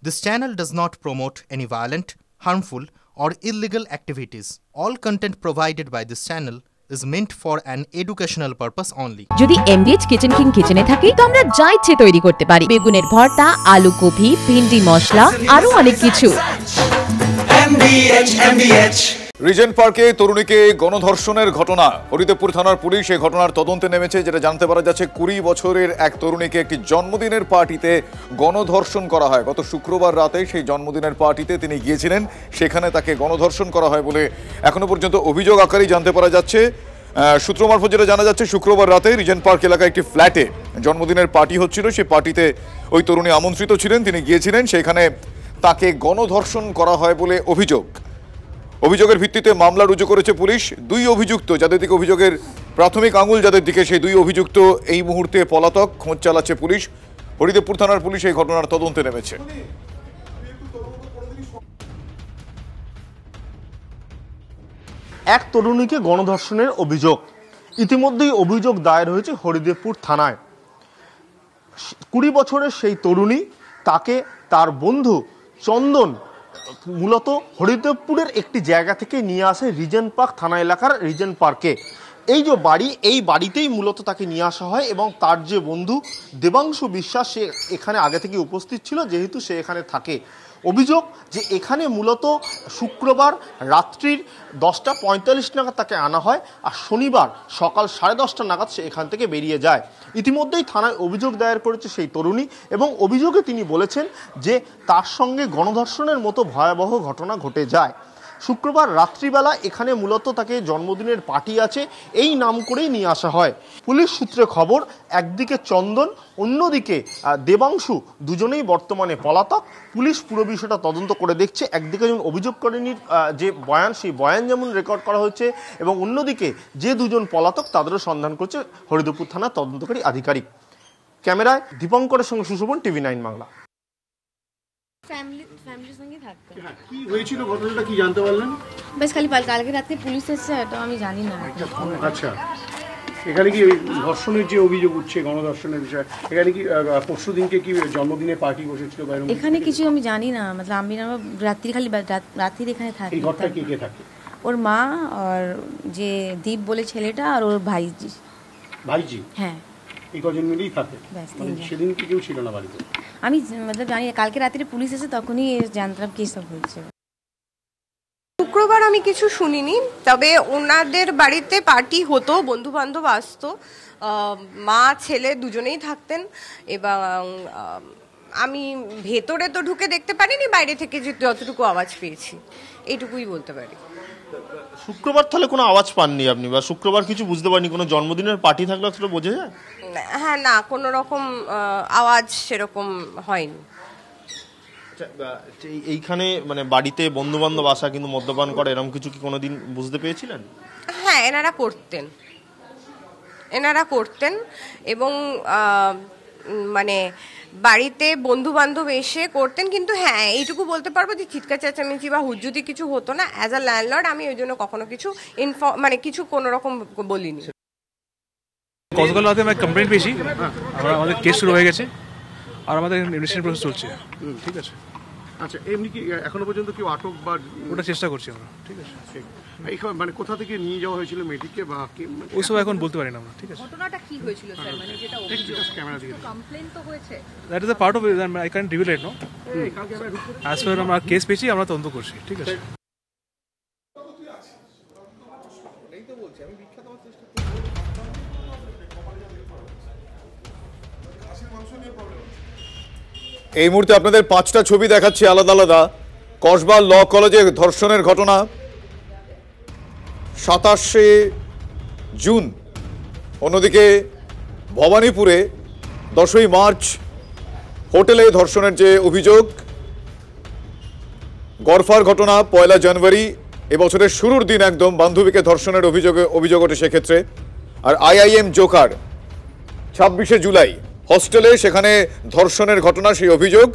This channel does not promote any violent, harmful, or illegal activities. All content provided by this channel is meant for an educational purpose only. যদি এমবিএচ kitchen king কিচেনে থাকে তো আমরা যা ইচ্ছে তৈরি করতে পারি। বেগুনের ভর্তা, আলু কপি, ভিন্ডি মশলা, আরো অনেক কিছু। MBH রিজেন্ট পার্কে তরুণীকে গণধর্ষণের ঘটনা, হরিদেবপুর থানার পুলিশ এই ঘটনার তদন্তে নেমেছে। যেটা জানতে পারা যাচ্ছে, 20 বছরের এক তরুণীকে একটি জন্মদিনের পার্টিতে গণধর্ষণ করা হয়। গত শুক্রবার রাতে সেই জন্মদিনের পার্টিতে তিনি গিয়েছিলেন, সেখানে তাকে গণধর্ষণ করা হয় বলে এখনো পর্যন্ত অভিযোগ আকারেই জানতে পারা যাচ্ছে। সূত্র মারফত যেটা জানা যাচ্ছে, শুক্রবার রাতে রিজেন্ট পার্ক এলাকায় একটি ফ্ল্যাটে জন্মদিনের পার্টি হচ্ছিল। সেই পার্টিতে ওই তরুণী আমন্ত্রিত ছিলেন, তিনি গিয়েছিলেন, সেখানে তাকে গণধর্ষণ করা হয় বলে অভিযোগ। অভিযোগের ভিত্তিতে মামলা রুজু করেছে পুলিশ। দুই অভিযুক্ত, যাদের দিকে অভিযোগের প্রাথমিক আঙুল যাদের দিকে, সেই দুই অভিযুক্ত এই মুহূর্তে পলাতক। খোঁজ চালাচ্ছে পুলিশ। হরিদেবপুর থানার পুলিশ এই ঘটনার তদন্তে নেমেছে। এক তরুণীকে গণধর্ষণের অভিযোগ, ইতিমধ্যেই অভিযোগ দায়ের হয়েছে হরিদেবপুর থানায়। 20 বছরের সেই তরুণী, তাকে তার বন্ধু চন্দন মূলত হরিদেবপুরের একটি জায়গা থেকে নিয়ে আসে রিজেন্ট পার্ক থানা এলাকার রিজেন্ট পার্কে। এই যে বাড়ি, এই বাড়িতেই মূলত তাকে নিয়ে আসা হয় এবং তার যে বন্ধু দেবাংশু বিশ্বাস, সে এখানে আগে থেকে উপস্থিত ছিল, যেহেতু সে এখানে থাকে। অভিযোগ যে এখানে মূলত শুক্রবার রাত্রির 10:45 নাগাদ তাকে আনা হয়, আর শনিবার সকাল 10:30 নাগাদ সে এখান থেকে বেরিয়ে যায়। ইতিমধ্যেই থানায় অভিযোগ দায়ের করেছে সেই তরুণী এবং অভিযোগে তিনি বলেছেন যে তার সঙ্গে গণধর্ষণের মতো ভয়াবহ ঘটনা ঘটে যায়। শুক্রবার রাত্রিবেলা এখানে মূলত তাকে জন্মদিনের পার্টি আছে এই নাম করেই নিয়ে আসা হয়। পুলিশ সূত্রে খবর, একদিকে চন্দন, অন্যদিকে দেবাংশু, দুজনেই বর্তমানে পলাতক। পুলিশ পুরো বিষয়টা তদন্ত করে দেখছে। একদিকে যেমন অভিযোগকারিনীর যে বয়ান, সেই বয়ান যেমন রেকর্ড করা হচ্ছে, এবং অন্যদিকে যে দুজন পলাতক তাদেরও সন্ধান করছে হরিদেবপুর থানার তদন্তকারী আধিকারিক। ক্যামেরায় দীপঙ্করের সঙ্গে সুশোভন, TV9 বাংলা। ফ্যামিলির সঙ্গে থাকতো। কি হয়েছিল, ঘটনাটা কি জানতে পারলেন? বেশ খালি কালকে রাতে পুলিশ এসেছে, এটা আমি জানি না। আচ্ছা, এখানে কি ধর্ষণের যে অভিযোগ উঠছে, গণধর্ষণের বিষয়, এখানে কি পরশু দিনকে কি জন্মদিনে পার্টি বসেছিল? এখানে কিছু আমি জানি না, মানে আমি রাত্রির এখানে থাকি। এই ঘরটা কে কে থাকে? ওর মা আর যে দীপ বলে ছেলেটা, আর ওর ভাইজি। হ্যাঁ, এই কজন মিলেই থাকে। সেদিন কি কেউ ছিল না বাড়িতে? আমি জানি না, কালকে রাত্রে পুলিশ এসে তখনই জানতাম কি সব হয়েছে। শুক্রবার আমি কিছু শুনিনি, তবে ওনাদের বাড়িতে পার্টি হতো, বন্ধু বান্ধব আসতো, মা ছেলে দুজনেই থাকতেন, এবং আমি ভেতরে তো ঢুকে দেখতে পারিনি, বাইরে থেকে যতটুকু আওয়াজ পেয়েছি এইটুকুই বলতে পারি। শুক্রবার তাহলে কোনো আওয়াজ পাননি আপনি, বা শুক্রবার কিছু বুঝতে পারিনি? কোনো জন্মদিনের পার্টি থাকলে সেটা বোঝা যায়? হ্যাঁ, না, কোনো রকম আওয়াজ সেরকম হয়নি। এইখানে মানে বাড়িতে বন্ধু বান্ধব আসা কিন্তু মদ্যপান করে, এরকম কিছু কি কোনোদিন বুঝতে পেরেছিলেন? হ্যাঁ, এনারা করতেন এবং মানে বাড়িতে বন্ধু বান্ধব এসে করতেন, কিন্তু হ্যাঁ এইটুকু বলতে পারবো যে চিৎকার চেঁচামেচি বা হুজ্জুতি কিছু হতো না। অ্যাজ আ ল্যান্ডলর্ড আমি ওই জন্য কখনো কিছু মানে কিছু কোনো রকম বলিনি। গতকাল রাতে আমি কমপ্লেন্ট পেয়েছি, আমাদের কেস শুরু হয়ে গেছে আর আমাদের ইনভেস্টিগেশন প্রসেস চলছে। ঠিক আছে। আচ্ছা, এমনি কি এখনো পর্যন্ত কেউ আটক বা? ওটা চেষ্টা করছি আমরা। ঠিক আছে। মানে কোথা থেকে নিয়ে যাওয়া হয়েছিল মেয়েটিকে, বা ওইসব এখন বলতে পারি না আমরা। ঠিক আছে। ঘটনাটা কি হয়েছিল স্যার, মানে যেটা অভিযোগ, ক্যামেরা দিকে কমপ্লেইন তো হয়েছে, that is a part of it, I can reveal it no. As per আমরা কেস পেয়েছি, আমরা তদন্ত করছি। ঠিক আছে। এই মুহূর্তে আপনাদের 5টা ছবি দেখাচ্ছি আলাদা আলাদা। কসবা ল কলেজে ধর্ষণের ঘটনা 27শে জুন। অন্যদিকে ভবানীপুরে 10ই মার্চ হোটেলে ধর্ষণের যে অভিযোগ, গরফার ঘটনা 1 জানুয়ারি, এবছরের শুরুর দিন একদম বান্ধবীকে ধর্ষণের অভিযোগ ওঠে সেক্ষেত্রে। আর IIM জোকার 26শে জুলাই হস্টেলে, সেখানে ধর্ষণের ঘটনা, সেই অভিযোগ।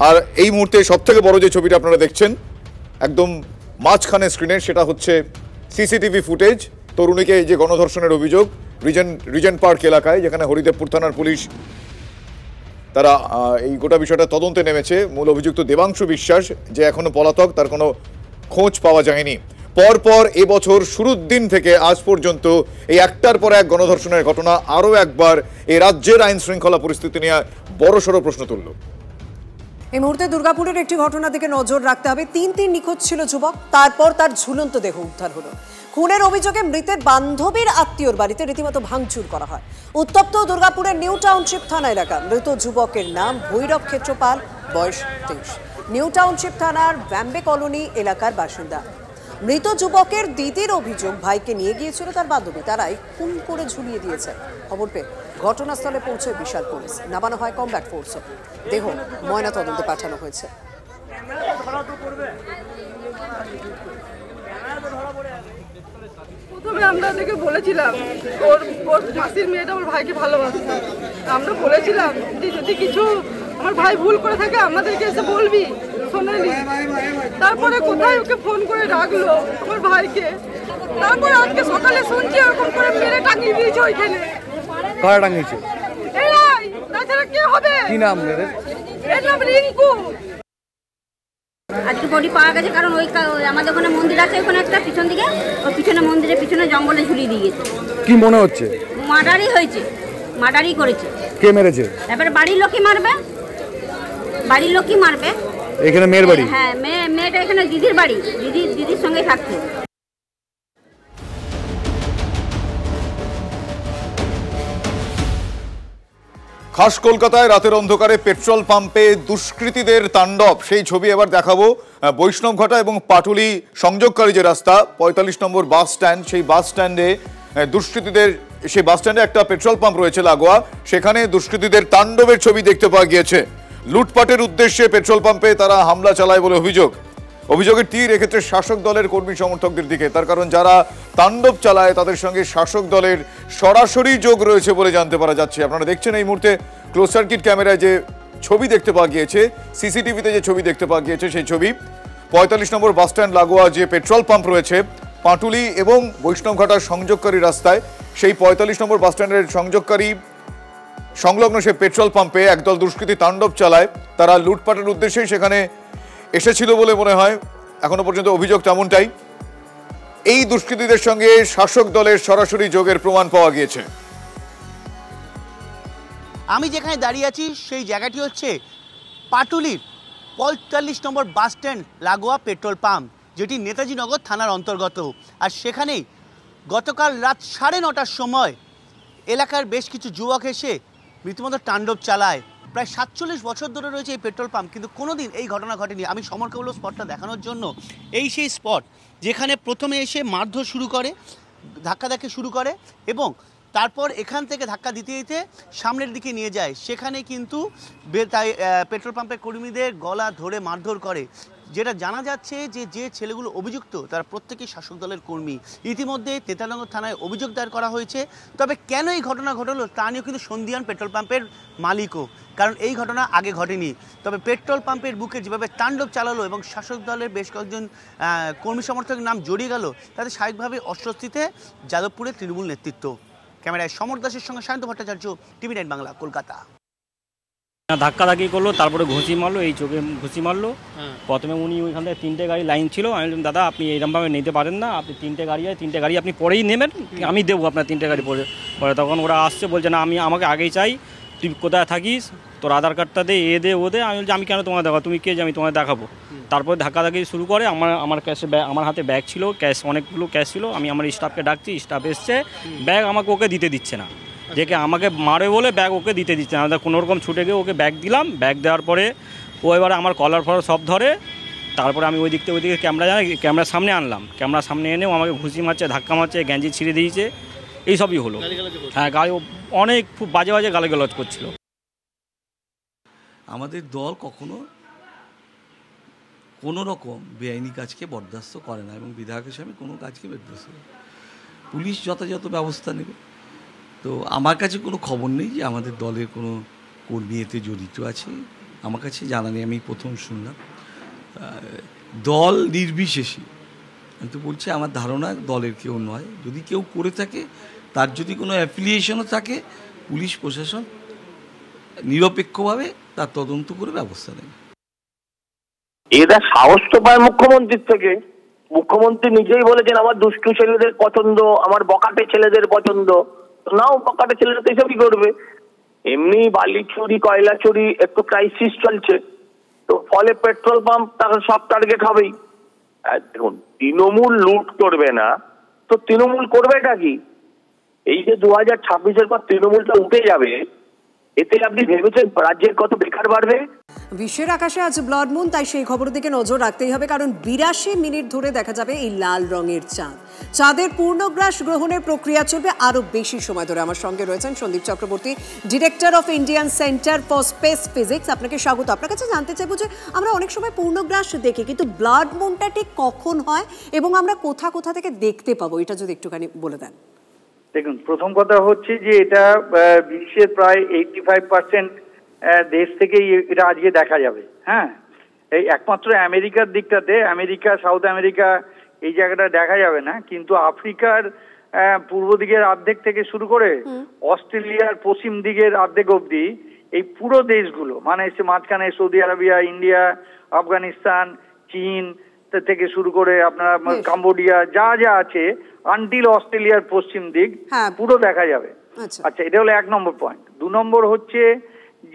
আর এই মুহূর্তে সবথেকে বড় যে ছবিটা আপনারা দেখছেন একদম মাঝখানে স্ক্রিনে, সেটা হচ্ছে সিসিটিভি ফুটেজ। তরুণীকে যে গণধর্ষণের অভিযোগ রিজেন্ট পার্ক এলাকায়, যেখানে হরিদেবপুর থানার পুলিশ তারা এই গোটা বিষয়টা তদন্তে নেমেছে। মূল অভিযুক্ত দেবাংশু বিশ্বাস যে এখনো পলাতক, তার কোনো খোঁজ পাওয়া যায়নি। পরপর এবছর শুরুর দিন থেকে আজ পর্যন্ত এই একটার পর এক গণধর্ষণের ঘটনা আরও একবার এই রাজ্যের আইন শৃঙ্খলা পরিস্থিতি নিয়ে বড়সড় প্রশ্ন তুলল। এই মুহূর্তে দুর্গাপুরের একটি ঘটনার দিকে নজর রাখতে হবে। তিন নিখোঁজ ছিল যুবক, তারপর তার ঝুলন্ত দেহ উদ্ধার হলো। খুনের অভিযোগে মৃতের বান্ধবীর আত্মীয়র বাড়িতে রীতিমতো ভাঙচুর করা হয়। উত্তপ্ত দুর্গাপুরের নিউ টাউনশিপ থানা এলাকা। মৃত যুবকের নাম ভৈরব ক্ষেত্রপাল, বয়স 23, নিউ টাউনশিপ থানার ব্যাম্বে কলোনি এলাকার বাসিন্দা। মৃত যুবকের দিদির অভিযোগ ভাইকে নিয়ে গিয়েছিল তার বান্ধবী, তারাই খুন করে ঝুলিয়ে দিয়েছে। খবর পেয়ে ঘটনাস্থলে পৌঁছে বিশাল পুলিশ, নামানো হয় কমব্যাট ফোর্সও। দেহ ময়না তদন্তে পাঠানো হয়েছে। প্রথমে আমরা ওদেরকে বলেছিলাম ওর মাসির মেয়েটা ওর ভাইকে ভালোবাসে। আমরা বলেছিলাম যে যদি কিছু আমার ভাই ভুল করে থাকে আমাদেরকে এসে বলবি, শোনেনি। তারপরে কোথায় ওকে ফোন করে ডাকলো আমার ভাইকে, তারপরে আজকে সকালে শুনছি ওরকম করে মেরে টাঙিয়ে দিয়েছে ওইখানে। কারা টাঙিয়েছে? এরাই, তাছাড়া কে হবে? কি নাম এদের? এর নাম রিঙ্কু। আজকে বডি পাওয়া গেছে, কারণ ওই আমাদের ওখানে মন্দির আছে, ওখানে একটা পিছন দিকে, ওই পিছনে মন্দিরের পিছনে জঙ্গলে ঝুলিয়ে দিয়ে গেছে। কি মনে হচ্ছে? মার্ডারই হয়েছে, মার্ডারই করেছে। কে মেরেছে? এবারে বাড়ির লোকই মারবে, বাড়ির লোকই মারবে। এখানে মেয়ের বাড়ি? হ্যাঁ, মেয়েটা এখানে দিদির বাড়ি, দিদির সঙ্গে থাকতো। খাস কলকাতায় রাতের অন্ধকারে পেট্রোল পাম্পে দুষ্কৃতীদের তাণ্ডব, সেই ছবি এবার দেখাবো। বৈষ্ণবঘাটা এবং পাটুলি সংযোগকারী যে রাস্তা 45 নম্বর বাস স্ট্যান্ড, সেই বাস স্ট্যান্ডে দুষ্কৃতীদের, সেই বাস স্ট্যান্ডে একটা পেট্রোল পাম্প রয়েছে লাগোয়া, সেখানে দুষ্কৃতীদের তাণ্ডবের ছবি দেখতে পাওয়া গিয়েছে। লুটপাটের উদ্দেশ্যে পেট্রোল পাম্পে তারা হামলা চালায় বলে অভিযোগের তীর এক্ষেত্রে শাসক দলের কর্মী সমর্থকদের দিকে। তার কারণ যারা তাণ্ডব চালায় তাদের সঙ্গে শাসক দলের সরাসরি যোগ রয়েছে বলে জানতে পারা যাচ্ছে। আপনারা দেখছেন এই মুহূর্তে ক্লোজ সার্কিট ক্যামেরায় যে ছবি দেখতে পাওয়া গিয়েছে, সিসিটিভিতে যে ছবি দেখতে পাওয়া গিয়েছে, সেই ছবি 45 নম্বর বাস স্ট্যান্ড লাগোয়া যে পেট্রোল পাম্প রয়েছে পাটুলি এবং বৈষ্ণবঘাটার সংযোগকারী রাস্তায়, সেই 45 নম্বর বাস স্ট্যান্ডের সংযোগকারী সংলগ্ন সে পেট্রোল পাম্পে একদল দুষ্কৃতী তাণ্ডব চালায়। তারা লুটপাটের উদ্দেশ্যেই সেখানে এসেছিল বলে মনে হয়, এখনো পর্যন্ত অভিযোগ তেমনটাই। এই দুষ্কৃতীদের সঙ্গে শাসক দলের সরাসরি যোগের প্রমাণ পাওয়া গিয়েছে। আমি যেখানে দাঁড়িয়ে আছি সেই জায়গাটি হচ্ছে পাটুলির 45 নম্বর বাস স্ট্যান্ড লাগোয়া পেট্রোল পাম্প, যেটি নেতাজি নগর থানার অন্তর্গত। আর সেখানেই গতকাল রাত 9:30টার সময় এলাকার বেশ কিছু যুবক এসে রীতিমতো তাণ্ডব চালায়। প্রায় 47 বছর ধরে রয়েছে এই পেট্রোল পাম্প, কিন্তু কোনোদিন এই ঘটনা ঘটেনি। আমি সমরকে হলো স্পটটা দেখানোর জন্য। এই সেই স্পট যেখানে প্রথমে এসে মারধর শুরু করে, ধাক্কাধাক্কি শুরু করে এবং তারপর এখান থেকে ধাক্কা দিতে দিতে সামনের দিকে নিয়ে যায়। সেখানে কিন্তু তাই পেট্রোল পাম্পের কর্মীদের গলা ধরে মারধর করে। যেটা জানা যাচ্ছে যে ছেলেগুলো অভিযুক্ত তারা প্রত্যেকেই শাসক দলের কর্মী। ইতিমধ্যে তেতানগর থানায় অভিযোগ দায়ের করা হয়েছে। তবে কেন এই ঘটনা ঘটলো তা নিয়েও কিন্তু সন্দিহান পেট্রোল পাম্পের মালিকও, কারণ এই ঘটনা আগে ঘটেনি। তবে পেট্রোল পাম্পের বুকে যেভাবে তাণ্ডব চালালো এবং শাসক দলের বেশ কয়েকজন কর্মী সমর্থকের নাম জড়িয়ে গেল, তাতে স্বাভাবিকভাবে অস্বস্তিতে যাদবপুরের তৃণমূল নেতৃত্ব। ক্যামেরায় সমর দাসের সঙ্গে সায়ন্ত ভট্টাচার্য, TV9 বাংলা, কলকাতা। ধাক্কাধাক্কি করলো, তারপরে ঘুষি মারলো, এই চোখে ঘুষি মারলো। প্রথমে উনি ওইখান থেকে 3টে গাড়ি লাইন ছিল, আমি বললাম দাদা আপনি এইরকমভাবে নিতে পারেন না, আপনি 3টে গাড়ি আপনি পরেই নেবেন, আমি দেবো আপনার 3টে গাড়ি পরে। তখন ওরা আসছে, বলছে না আমাকে আগেই চাই, তুই কোথায় থাকিস, তোর আধার কার্ডটা দে, ও দে। আমি বলছি আমি কেন তোমার দেখাবো, তুমি কে যে আমি তোমায় দেখাবো। তারপরে ধাক্কাধাক্কি শুরু করে। আমার ক্যাশে আমার হাতে ব্যাগ ছিল, অনেকগুলো ক্যাশ ছিল। আমি আমার স্টাফকে ডাকছি, স্টাফ এসছে, ব্যাগ আমাকে ওকে দিতে দিচ্ছে না, যে আমাকে মারে বলে ব্যাগ ওকে দিতে দিচ্ছে না। কোনোরকম ছুটে গিয়ে ওকে ব্যাগ দিলাম। ব্যাগ দেওয়ার পরে ও এবারে আমার কলার ফলার সব ধরে। তারপরে আমি ওইদিকে ক্যামেরার সামনে আনলাম। ক্যামেরার সামনে এনেও আমাকে ঘুষি মারছে, ধাক্কা মারছে, গ্যাঞ্জি ছিঁড়ে দিয়েছে, এইসবই হলো। হ্যাঁ, গায়ে অনেক খুব বাজে বাজে গালিগালাজ করছিল। আমাদের দল কখনো কোনো রকম বেআইনি কাজকে বরদাস্ত করে না এবং বিধায়ক হিসাবে কোনো কাজকে বরদাস্ত করে। পুলিশ যথাযথ ব্যবস্থা নেবে। তো আমার কাছে কোনো খবর নেই যে আমাদের দলের কোনো কর্মী এতে জড়িত আছে, আমার কাছে জানা নেই, আমি প্রথম শুনলাম। দল নির্বিশেষে আমি তো বলছি, আমার ধারণা দলের কেউ নয়। যদি কেউ করে থাকে, তার যদি কোনো অ্যাফিলিয়েশনও থাকে, পুলিশ প্রশাসন নিরপেক্ষভাবে তার তদন্ত করে ব্যবস্থা নেবে। এরা সাহস তো পায় মুখ্যমন্ত্রীর থেকে। মুখ্যমন্ত্রী নিজেই বলেছেন আমার দুষ্টু ছেলেদের পছন্দ, আমার বকাটে ছেলেদের পছন্দ। নাও বকাটে ছেলেরা তো এসবই করবে। এমনি বালি চুরি, কয়লা চুরি, একটু ক্রাইসিস চলছে, তো ফলে পেট্রোল পাম্প তার সব টার্গেট হবেই। দেখুন, তৃণমূল লুট করবে না তো তৃণমূল করবেটা কি? এই যে 2026-এর পর তৃণমূলটা উঠে যাবে, এতে আপনি ভেবেছেন রাজ্যের কত বেকার বাড়বে? বিশ্বের আকাশে আজ ব্লাড মুন, তাই সেই খবরের দিকে নজর রাখতেই হবে, কারণ 82 মিনিট ধরে দেখা যাবে এই লাল রঙের চাঁদ। চাঁদের পূর্ণগ্রাস গ্রহণের প্রক্রিয়া চলবে আরো বেশি সময় ধরে। আমার সঙ্গে রয়েছেন Sandip Chakraborty, director of Indian Centre for Space Physics. আপনাকে স্বাগত। আপনার কাছে জানতে চাইবো যে আমরা অনেক সময় পূর্ণগ্রাস দেখি, কিন্তু ব্লাড মুনটা ঠিক কখন হয় এবং আমরা কোথা কোথা থেকে দেখতে পাবো, এটা যদি একটুখানি বলে দেন। দেখুন, প্রথম কথা হচ্ছে যে এটা বিশ্বের প্রায় 85% দেশ থেকেই এটা আজকে দেখা যাবে। হ্যাঁ, এই একমাত্র আমেরিকার দিকটাতে, আমেরিকা, সাউথ আমেরিকা এই জায়গাটা দেখা যাবে না, কিন্তু আফ্রিকার পূর্ব দিকের অর্ধেক থেকে শুরু করে অস্ট্রেলিয়ার পশ্চিম দিকের অর্ধেক অবধি এই পুরো দেশগুলো, মানে মাঝখানে সৌদি আরবিয়া, ইন্ডিয়া, আফগানিস্তান, চীন থেকে শুরু করে আপনার কাম্বোডিয়া যা যা আছে, আনটিল অস্ট্রেলিয়ার পশ্চিম দিক পুরো দেখা যাবে। আচ্ছা, এটা হলো 1 নম্বর পয়েন্ট। 2 নম্বর হচ্ছে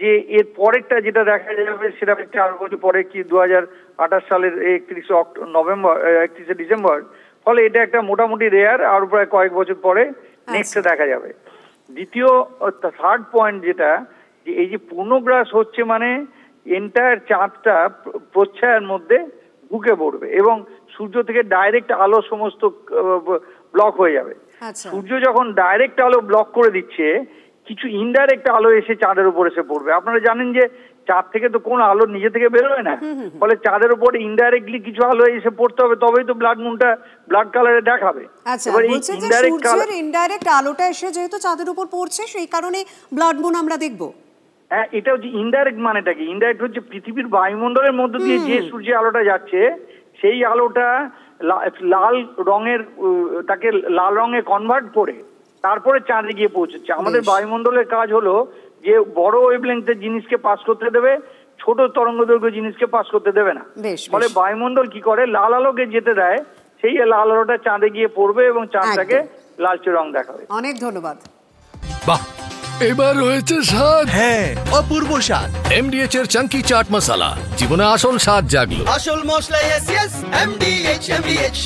যে এর পরেরটা যেটা দেখা যাবে সেটা একটা আরো বছর পরে, কি 2028 সালের 31 ডিসেম্বর। ফলে এটা একটা মোটামুটি রেয়ার, আর প্রায় কয়েক বছর পরে নেক্সট দেখা যাবে। দ্বিতীয়, থার্ড পয়েন্ট যেটা, যে এই যে পূর্ণগ্রাস হচ্ছে মানে এন্টায়ার চাঁদটা প্রচ্ছায়ার মধ্যে ঢুকে পড়বে এবং সূর্য থেকে ডাইরেক্ট আলো সমস্ত ব্লক হয়ে যাবে। সূর্য যখন ডাইরেক্ট আলো ব্লক করে দিচ্ছে, কিছু ইনডাইরেক্ট আলো এসে চাঁদের উপর এসে পড়বে। আপনারা জানেন যে চাঁদ থেকে তো কোনো আলো নিজে থেকে বেরোয় না, ফলে চাঁদের উপর ইনডাইরেক্টলি কিছু আলো এসে পড়তে হবে, তবেই তো ব্লাড মুনটা ব্লাড কালারে দেখাবে। আচ্ছা, বলছে যে সূর্যের ইনডাইরেক্ট আলোটা এসে যেহেতু চাঁদের উপর পড়ছে, সেই কারণে ব্লাড মুন আমরা দেখব। হ্যাঁ, এটা হচ্ছে ইনডাইরেক্ট। মানেটা কি? ইনডাইরেক্ট হচ্ছে পৃথিবীর বায়ুমণ্ডলের মধ্যে দিয়ে যে সূর্যের আলোটা যাচ্ছে, সেই আলোটা লাল রঙের, তাকে লাল রঙে কনভার্ট করে তারপরে চাঁদে গিয়ে পৌঁছেছে। আমাদের বায়ুমণ্ডলের কাজ হলো যে বড় ওয়েভলেংথের জিনিসকে পাস করতে দেবে, ছোট তরঙ্গদৈর্ঘ্য জিনিসকে পাস করতে দেবে না। ফলে বায়ুমণ্ডল কি করে, লাল আলোকে যেতে দেয়, সেই লাল আলোটা চাঁদে গিয়ে পড়বে এবং চাঁদটাকে লালচে রং দেখাবে। অনেক ধন্যবাদ। বাহ, এবার রয়েছে স্বাদ। হ্যাঁ, অপূর্ব স্বাদ। এমডিএচ এর চাঙ্কি চাট মশলা, জীবনে আসল স্বাদ জাগলো। আসল মশলা, এমডিএচ।